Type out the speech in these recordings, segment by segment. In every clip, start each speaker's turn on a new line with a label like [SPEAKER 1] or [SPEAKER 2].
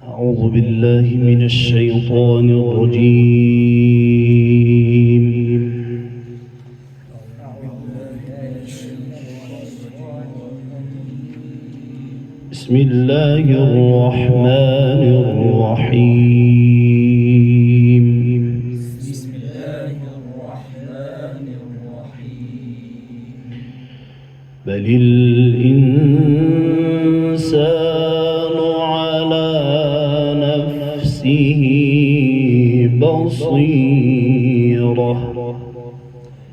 [SPEAKER 1] أعوذ بالله من الشيطان الرجيم. بسم الله الرحمن الرحيم.
[SPEAKER 2] بسم الله الرحمن الرحيم.
[SPEAKER 1] بل الإنسان على نفسه بصيرة.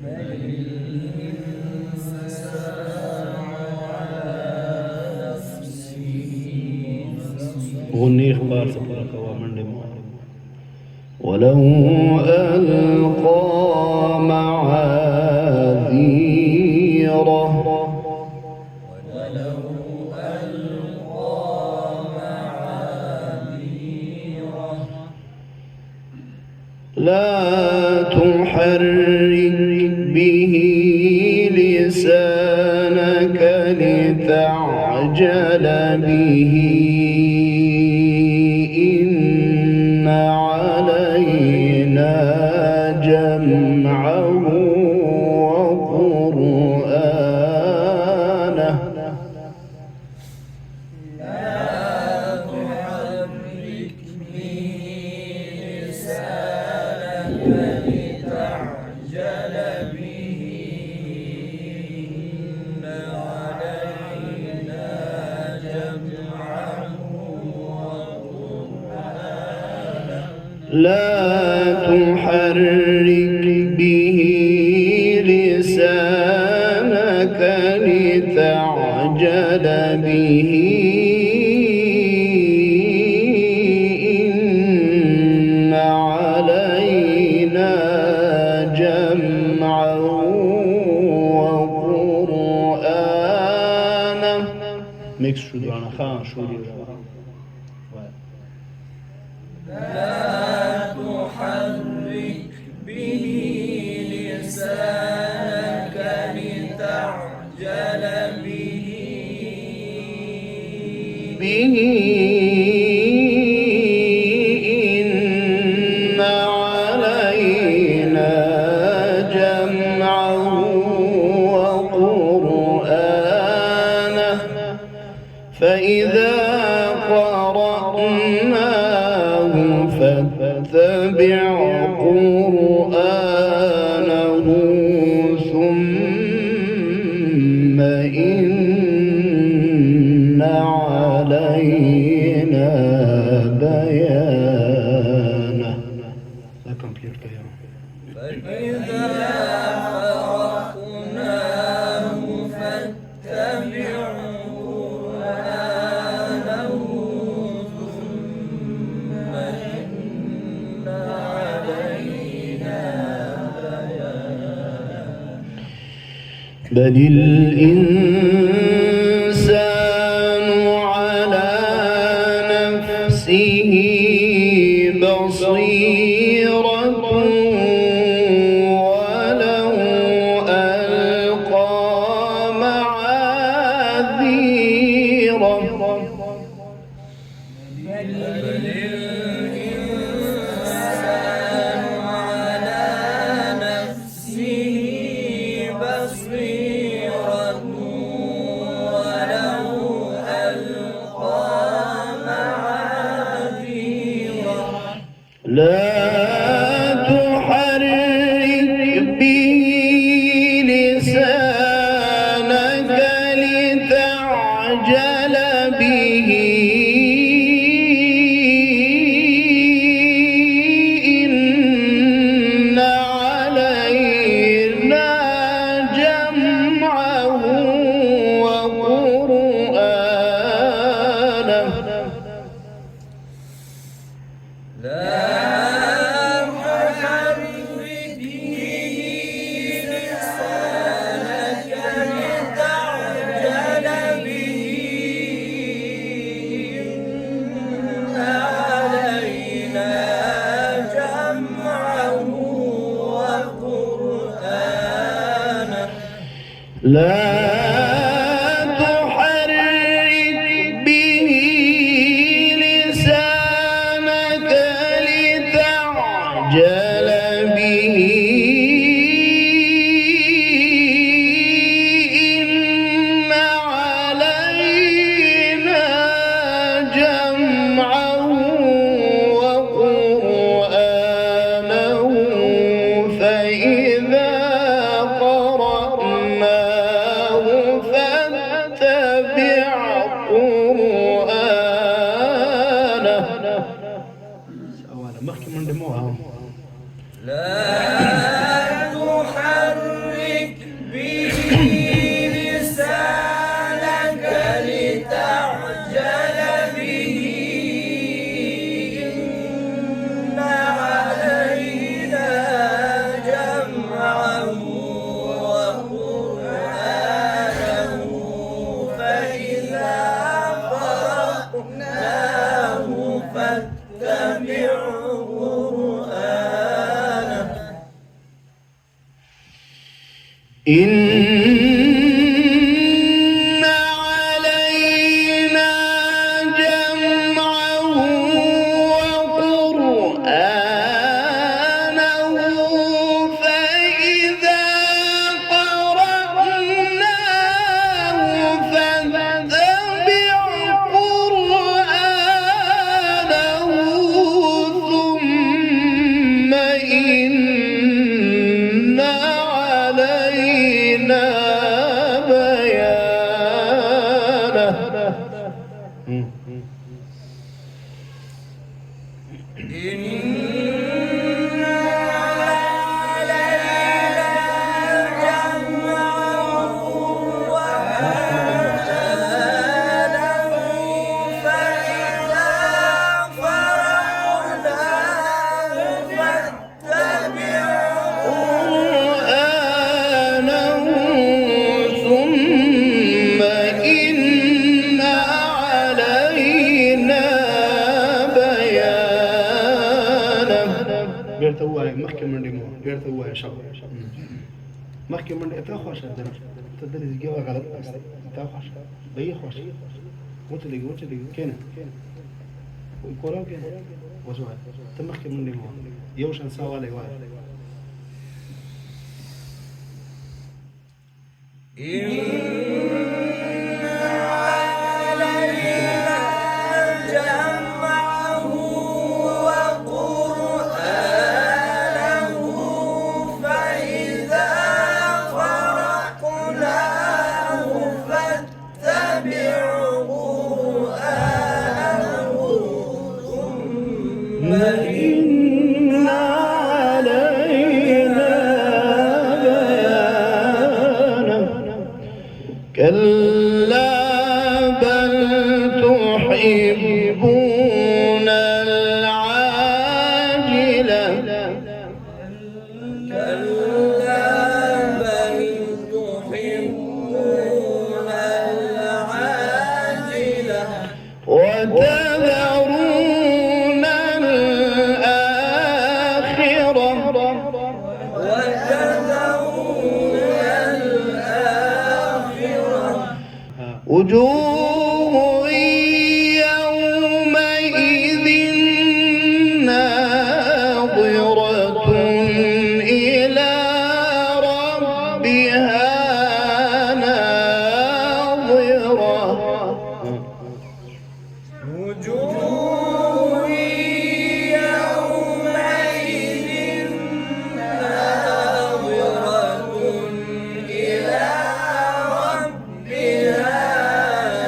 [SPEAKER 2] بل الإنسان على نفسه
[SPEAKER 1] غني إخبار سبحانك ومن ولو ألقى معاذيره
[SPEAKER 2] ولو ألقى معاذيره
[SPEAKER 1] لا تحرك به لسانك لتعجل به إن علينا جمعه وقرآنه
[SPEAKER 2] لتعجل به إن علينا جمعه وقرآنه
[SPEAKER 1] لا تحرك به لسانك لتعجل به إن علينا جمعه وقرآنه. ميكس شو دعنا خان شو دي
[SPEAKER 2] لا تحرك به لسانك لتعجل به
[SPEAKER 1] إن علينا جمعه وقرآنه فإذا قرأناه فاتبع قرآنه ثم إن علينا بيانه.
[SPEAKER 2] فإذا فرقناه فاتبع قرآنه ثم إن علينا بيانه.
[SPEAKER 1] بل الإنسان على نفسه بصيرة ولو ألقى معاذيره.
[SPEAKER 2] بل الإنسان على نفسه بصيرة ولو ألقى معاذيره.
[SPEAKER 1] لا تحرك به لسانك لتعجل به إن علينا جمعه وقرآنه.
[SPEAKER 2] لا تحرك به لسانك لتعجل به إن علينا جمعه وقرآنه.
[SPEAKER 1] لا تحرك به لسانك
[SPEAKER 2] لا تحرك به لسانك لتعجل به إن علينا جمعه وقرآنه فإذا فرقناه فاتبع قرآنه
[SPEAKER 1] إن علينا جمعه وقرآنه فإذا قرأناه فاتبع قرآنه ثم إن علينا بيانه
[SPEAKER 2] إن علينا جمعه وقرآنه فإذا فرغناه فاتبع
[SPEAKER 1] قرآنه ثم إن علينا بيانه بيرت هو محكم من دمو بيرت هو شاب محكم من تاخوش تدري الجوا غلط تاخوش بيخوش وتلي كينا ويقولوا كينا وسوى تمحكم من دمو يوشن سوالي واحد
[SPEAKER 2] إن علينا جمعه وقرآنه فإذا فرقناه فاتبع قرآنه ثم
[SPEAKER 1] إن علينا بيانه كلا بل تحبون العاجلة
[SPEAKER 2] كلا بل تحبون العاجلة
[SPEAKER 1] وتذرون الآخرة
[SPEAKER 2] وتذرون الآخرة
[SPEAKER 1] وجوه يومئذ ناظرة إلى ربها ناظرة
[SPEAKER 2] وجوه يومئذ ناظرة إلى ربها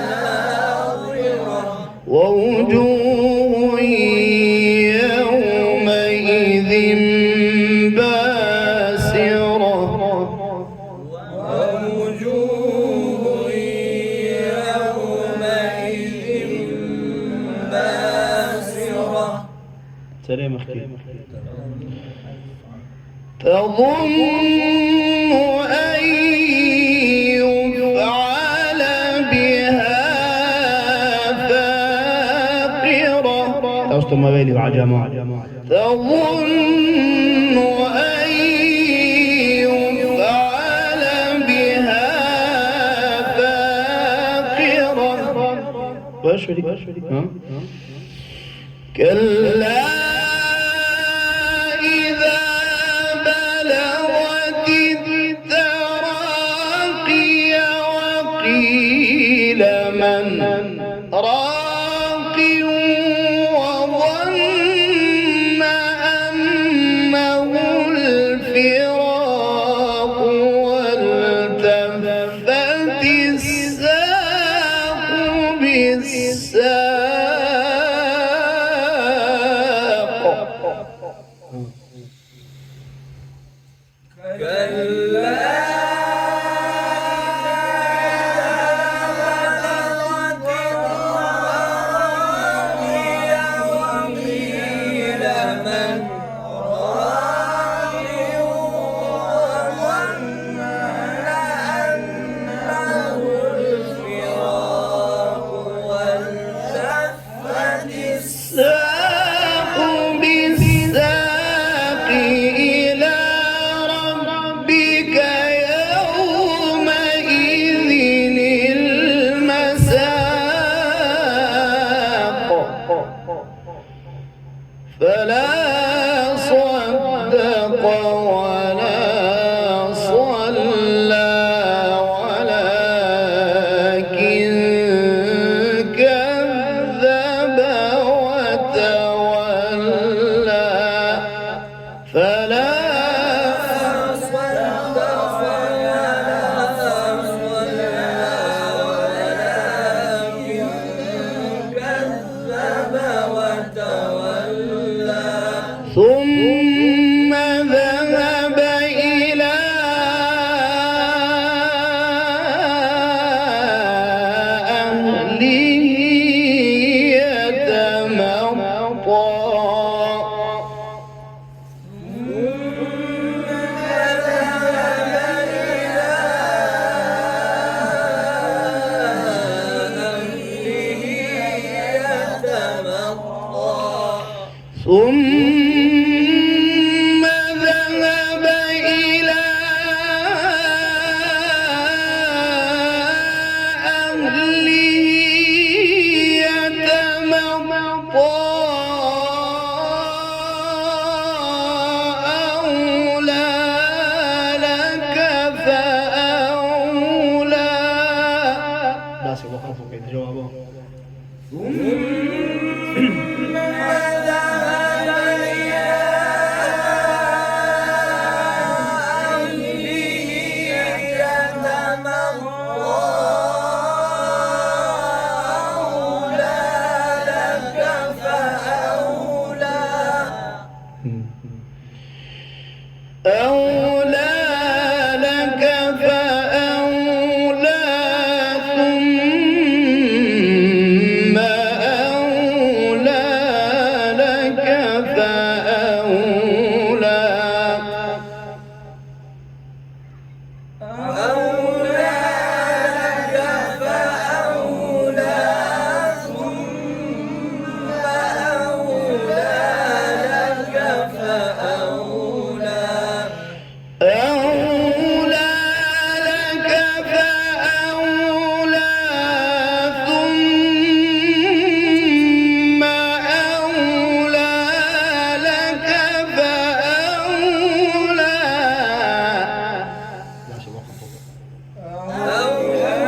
[SPEAKER 2] ناظرة
[SPEAKER 1] ووجوه يومئذ باسرة
[SPEAKER 2] ووجوه يومئذ باسرة
[SPEAKER 1] سلام أخي تظن أن يفعل بها فاقرة توسط ما بيني وعجمة تظن أن يفعل بها فاقرة كلا إذا بلغت التراقي وقيل من راق وظن أنه الفراق والتفت الساق بالساق الساق بالساق إلى ربك يومئذ المساق فلا صدق ولا صلى ولكن كذب وتولى فلا صدق ولا صلى ولكن كذب وتولى ثم ذهب إلى أهله يتمطى ثم ذهب إلى أهله يتمطى أولى لك فأولى بس وقفوا كده جوابه أولى لك فأولى ثم أولى لك فأولى أولى لك فأولى ثم أولى لك فأولى أولى لك فأولى ثم أولى لك فأولى لا شباب أولى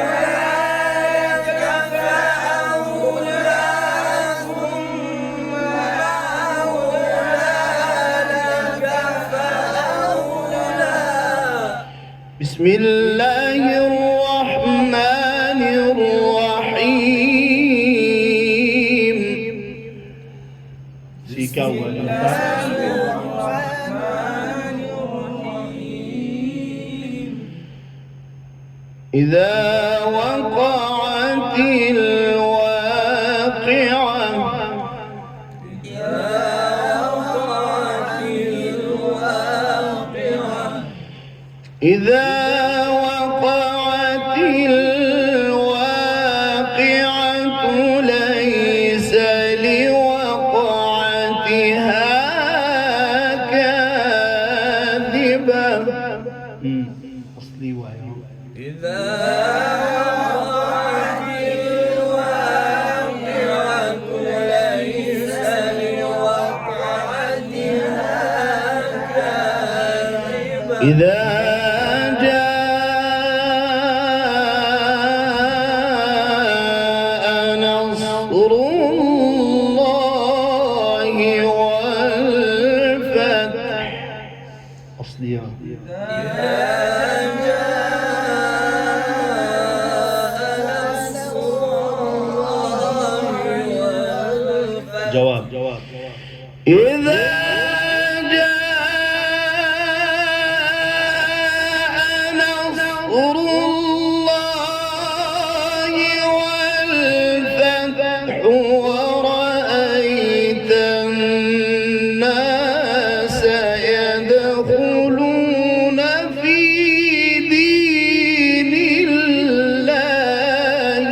[SPEAKER 1] لك فأولى ثم أولى لك فأولى بسم الله الرحمن الرحيم سيكا إذا وقعت الواقعة إذا وقعت الواقعة ليس لوقعتها كاذبة أصلي ويا إذا وقعت الواقعة ليس لوقعتها كاذبة إذا جاء نصر الله والفتح أصلي جواب إذا جاء نصر الله والفتح ورأيت الناس يدخلون في دين الله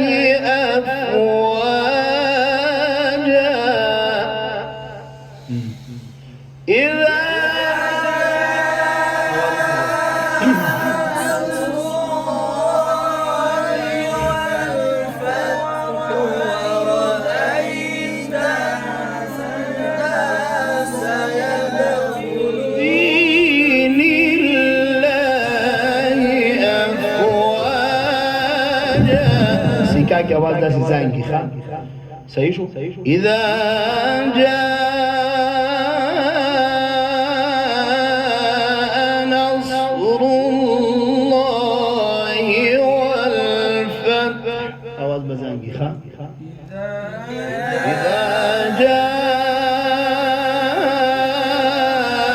[SPEAKER 1] أفواجا إذا की आवाज दा से जाएंगी खा सही शो इذا جاء نصر الله والفتح आवाज बजाएंगी खा إذا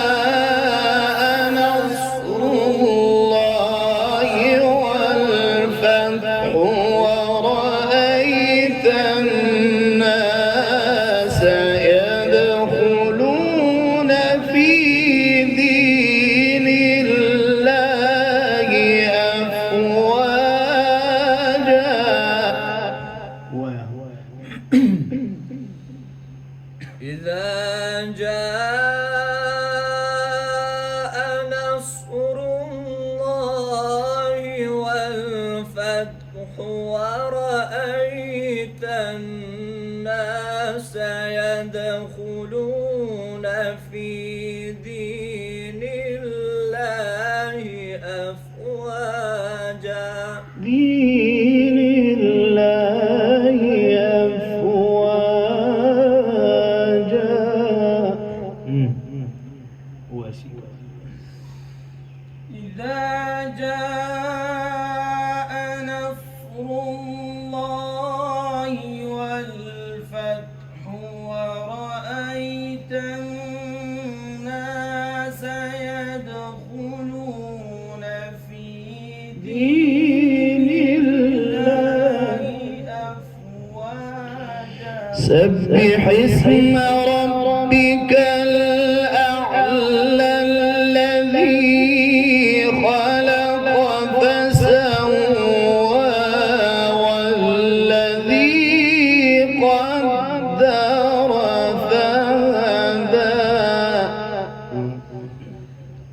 [SPEAKER 1] جاء نصر الله والفتح الناس يدخلون في دين الله أفواجا
[SPEAKER 2] إذا جاء نصر الله والفتح ورأيت الناس يدخلون في دين الله أفواجا
[SPEAKER 1] دين الله أفواجا
[SPEAKER 2] إذا جاء نصر الله والفتح ورأيت الناس يدخلون في
[SPEAKER 1] دين الله
[SPEAKER 2] أفواجا
[SPEAKER 1] سبح اسم ربك الأعلى الذي خلق فسوى والذي قدر فهدى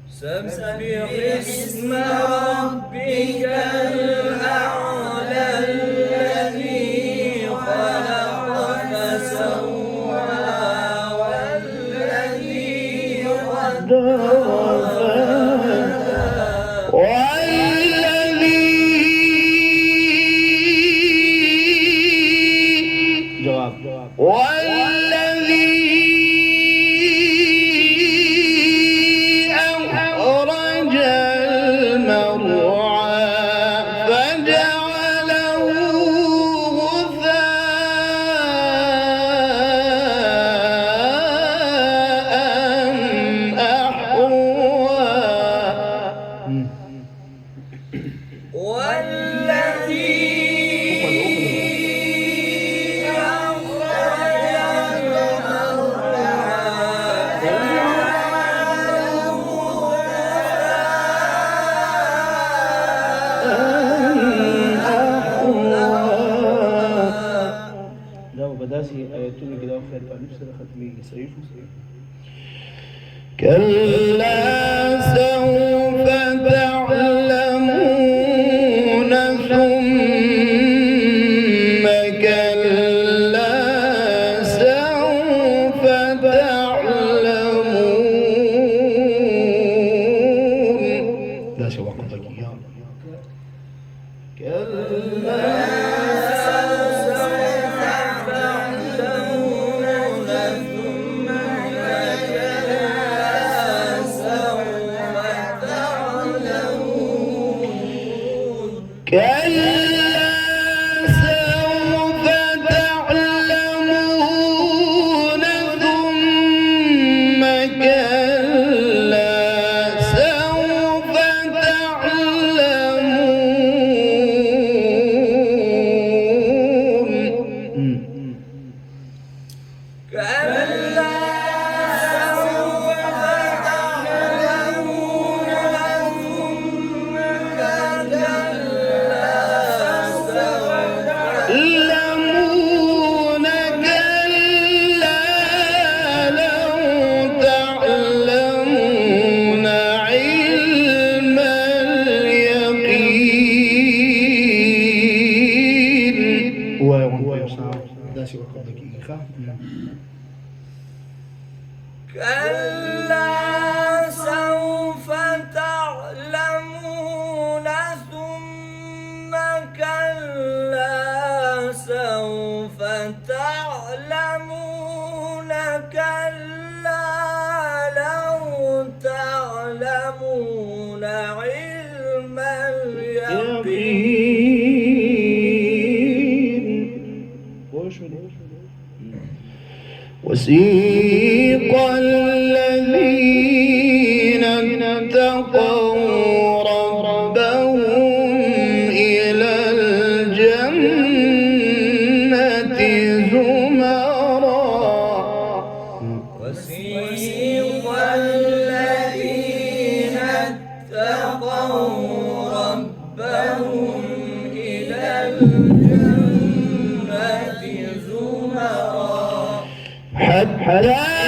[SPEAKER 2] سبح اسم ربك الأعلى الذي خلق فسوى والذي قدر
[SPEAKER 1] والذي أخرج المرعى فجعله غثاء أحوى كلا سوف تعلمون ثم كلا سوف تعلمون لا سوى قضيك يا كلا كلا سوف تعلمون ثم كلا سوف تعلمون لمون كلا لو تعلمون
[SPEAKER 2] كلا سوف تعلمون ثم كلا سوف تعلمون كلا لو تعلمون علم اليقين.
[SPEAKER 1] وسيق الذين اتقوا ربهم إلى الجنة زمرا.
[SPEAKER 2] وسيق الذين اتقوا ربهم إلى الجنة زمرا
[SPEAKER 1] حتى